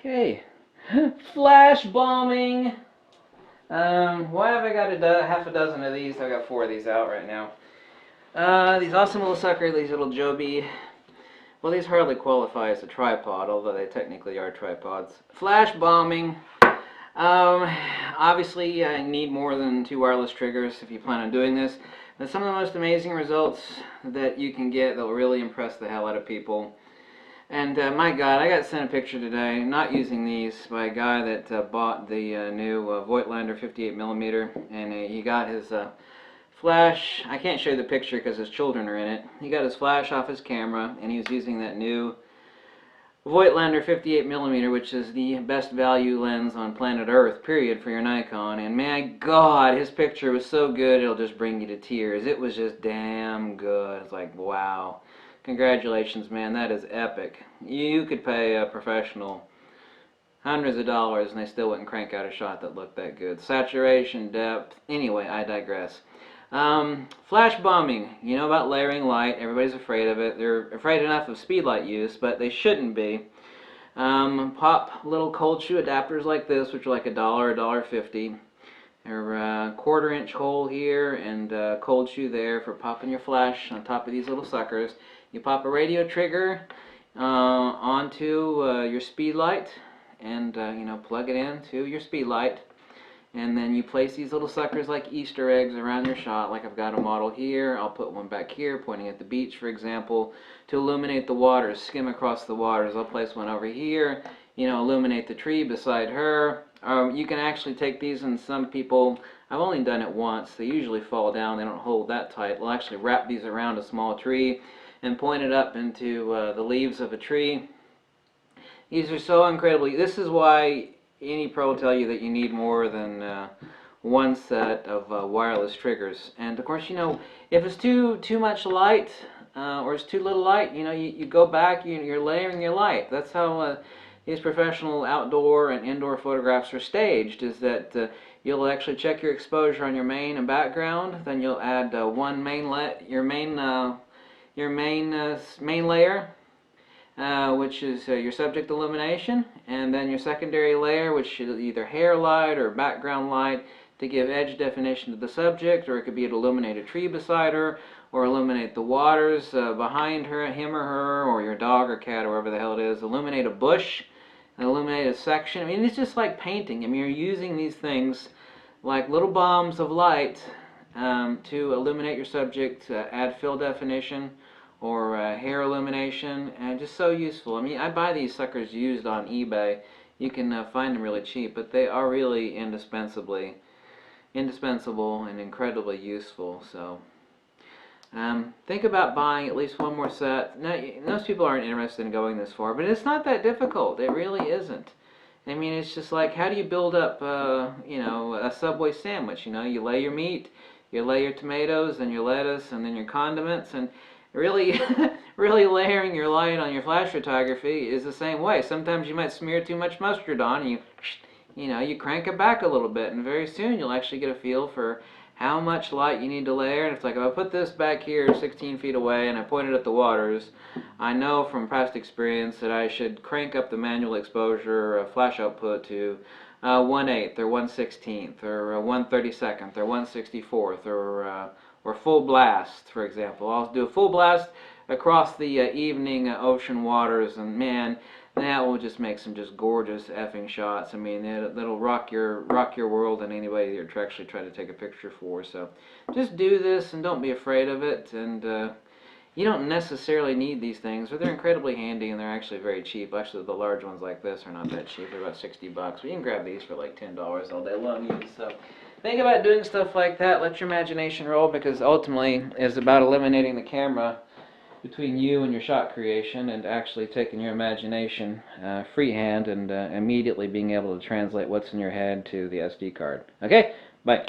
Okay. Flash bombing. Why have I got half a dozen of these? I've got 4 of these out right now. These awesome little suckers, these little Joby. Well, these hardly qualify as a tripod, although they technically are tripods. Flash bombing. Obviously, I need more than 2 wireless triggers if you plan on doing this. But some of the most amazing results that you can get that will really impress the hell out of people. And my God, I got sent a picture today, not using these, by a guy that bought the new Voigtlander 58mm, and he got his flash. I can't show you the picture because his children are in it. He got his flash off his camera, and he was using that new Voigtlander 58mm, which is the best value lens on planet Earth, period, for your Nikon. And my God, his picture was so good, it'll just bring you to tears. It was just damn good. It's like, wow. Congratulations, man, that is epic. You could pay a professional hundreds of dollars and they still wouldn't crank out a shot that looked that good. Saturation, depth, anyway, I digress. Flash bombing, you know about layering light, everybody's afraid of it. They're afraid enough of speed light use, but they shouldn't be. Pop little cold shoe adapters like this, which are like $1, $1.50. They're a 1/4 inch hole here and a cold shoe there for popping your flash on top of these little suckers. You pop a radio trigger onto your speed light and plug it into your speed light, and then you place these little suckers like Easter eggs around your shot. Like I've got a model here, I'll put one back here pointing at the beach, for example, to illuminate the waters, skim across the waters. I'll place one over here, illuminate the tree beside her. You can actually take these, and some people, I've only done it once, they usually fall down, they don't hold that tight. We'll actually wrap these around a small tree and point it up into the leaves of a tree. These are so incredibly, this is why any pro will tell you that you need more than one set of wireless triggers. And of course, if it's too much light or it's too little light, you go back, you're layering your light. That's how these professional outdoor and indoor photographs are staged, is that you'll actually check your exposure on your main and background, then you'll add one main main layer, which is your subject illumination, and then your secondary layer, which is either hair light or background light to give edge definition to the subject, or it could be to illuminate a tree beside her, or illuminate the waters behind her, him or her, or your dog or cat, or whatever the hell it is. Illuminate a bush, illuminate a section. I mean, it's just like painting. I mean, you're using these things like little bombs of light to illuminate your subject, add fill definition, or hair illumination, and just so useful. I mean, I buy these suckers used on eBay. You can find them really cheap, but they are really indispensable and incredibly useful. So think about buying at least one more set. Now, most people aren't interested in going this far, but it's not that difficult. It really isn't. I mean, it's just like, how do you build up a Subway sandwich? You lay your meat, you lay your tomatoes and your lettuce and then your condiments, and really layering your light on your flash photography is the same way. Sometimes you might smear too much mustard on, and you crank it back a little bit, and very soon you'll actually get a feel for how much light you need to layer. And it's like, if I put this back here 16 feet away and I point it at the waters, I know from past experience that I should crank up the manual exposure flash output to 1/8 or 1/16 or 1/32 or 1/64 or full blast, for example. I'll do a full blast across the evening ocean waters, and man, that will just make some just gorgeous effing shots. I mean, that'll rock your world and anybody that you're actually trying to take a picture for. So just do this and don't be afraid of it. And you don't necessarily need these things, but they're incredibly handy, and they're actually very cheap. Actually, the large ones like this are not that cheap. They're about $60, but you can grab these for like $10 all day long. So think about doing stuff like that. Let your imagination roll, because ultimately it's about eliminating the camera between you and your shot creation, and actually taking your imagination freehand and immediately being able to translate what's in your head to the SD card. Okay? Bye.